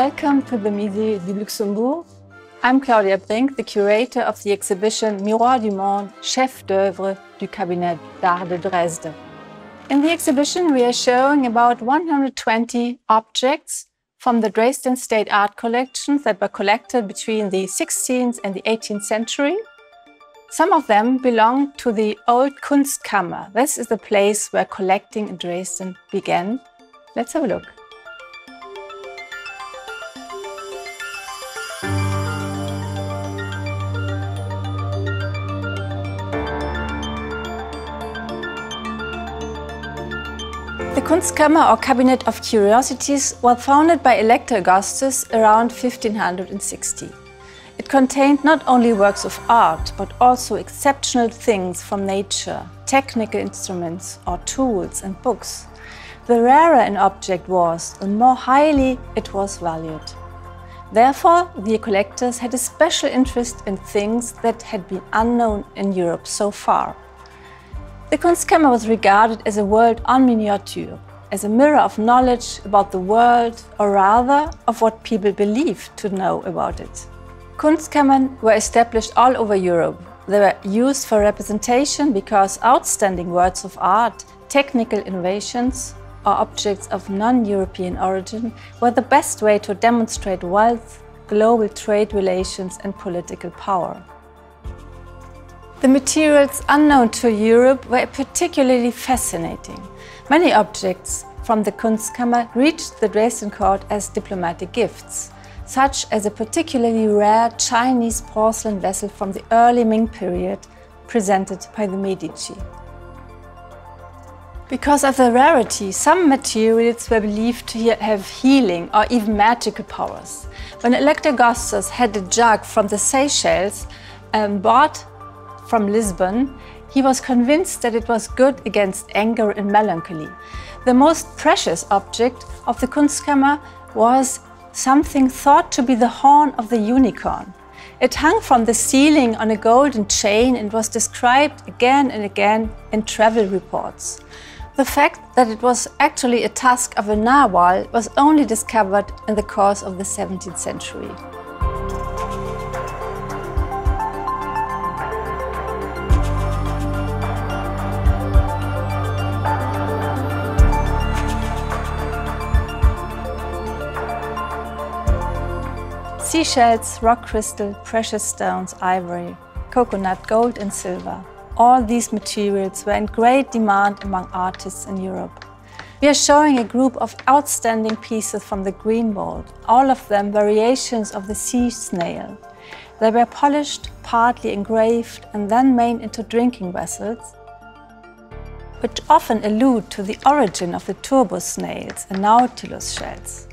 Welcome to the Musée du Luxembourg. I'm Claudia Brink, the curator of the exhibition Miroir du Monde, chef d'œuvre du cabinet d'art de Dresde. In the exhibition, we are showing about 120 objects from the Dresden State Art Collections that were collected between the 16th and the 18th century. Some of them belong to the old Kunstkammer. This is the place where collecting in Dresden began. Let's have a look. The Kunstkammer, or Cabinet of Curiosities, was founded by Elector Augustus around 1560. It contained not only works of art, but also exceptional things from nature, technical instruments or tools and books. The rarer an object was, the more highly it was valued. Therefore, the collectors had a special interest in things that had been unknown in Europe so far. The Kunstkammer was regarded as a world en miniature, as a mirror of knowledge about the world, or rather of what people believed to know about it. Kunstkammern were established all over Europe. They were used for representation because outstanding works of art, technical innovations, or objects of non-European origin were the best way to demonstrate wealth, global trade relations, and political power. The materials unknown to Europe were particularly fascinating. Many objects from the Kunstkammer reached the Dresden court as diplomatic gifts, such as a particularly rare Chinese porcelain vessel from the early Ming period, presented by the Medici. Because of their rarity, some materials were believed to have healing or even magical powers. When Elector Augustus had a jug from the Seychelles bought from Lisbon, he was convinced that it was good against anger and melancholy. The most precious object of the Kunstkammer was something thought to be the horn of the unicorn. It hung from the ceiling on a golden chain and was described again and again in travel reports. The fact that it was actually a tusk of a narwhal was only discovered in the course of the 17th century. Seashells, rock crystal, precious stones, ivory, coconut, gold and silver. All these materials were in great demand among artists in Europe. We are showing a group of outstanding pieces from the Greenwald, all of them variations of the sea snail. They were polished, partly engraved and then made into drinking vessels, which often allude to the origin of the turbo snails and nautilus shells.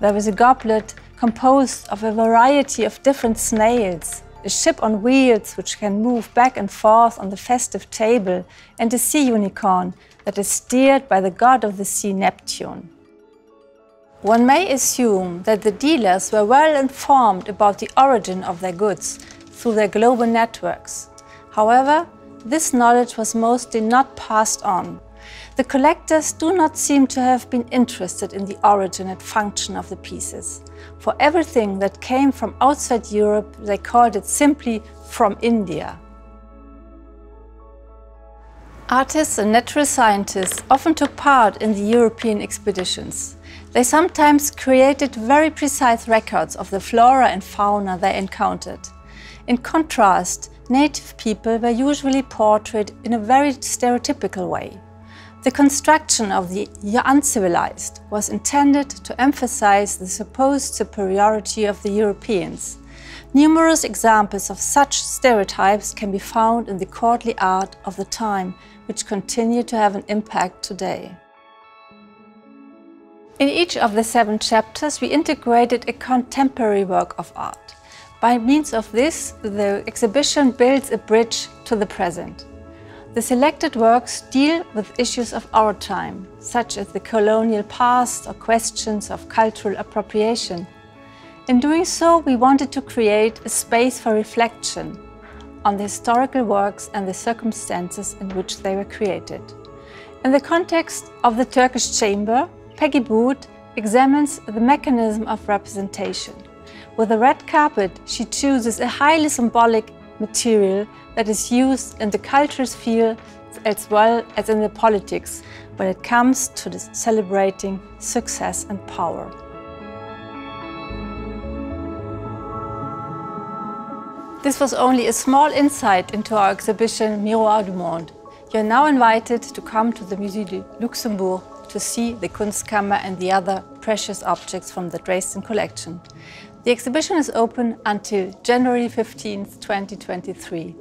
There was a goblet composed of a variety of different snails, a ship on wheels which can move back and forth on the festive table, and a sea unicorn that is steered by the god of the sea, Neptune. One may assume that the dealers were well informed about the origin of their goods through their global networks. However, this knowledge was mostly not passed on. The collectors do not seem to have been interested in the origin and function of the pieces. For everything that came from outside Europe, they called it simply from India. Artists and natural scientists often took part in the European expeditions. They sometimes created very precise records of the flora and fauna they encountered. In contrast, native people were usually portrayed in a very stereotypical way. The construction of the uncivilized was intended to emphasize the supposed superiority of the Europeans. Numerous examples of such stereotypes can be found in the courtly art of the time, which continue to have an impact today. In each of the 7 chapters, we integrated a contemporary work of art. By means of this, the exhibition builds a bridge to the present. The selected works deal with issues of our time, such as the colonial past or questions of cultural appropriation. In doing so, we wanted to create a space for reflection on the historical works and the circumstances in which they were created. In the context of the Turkish Chamber, Peggy Boot examines the mechanism of representation. With a red carpet, she chooses a highly symbolic material that is used in the cultural sphere as well as in the politics when it comes to celebrating success and power. This was only a small insight into our exhibition Miroir du Monde. You are now invited to come to the Musée du Luxembourg to see the Kunstkammer and the other precious objects from the Dresden collection. The exhibition is open until January 15, 2023.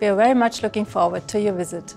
We are very much looking forward to your visit.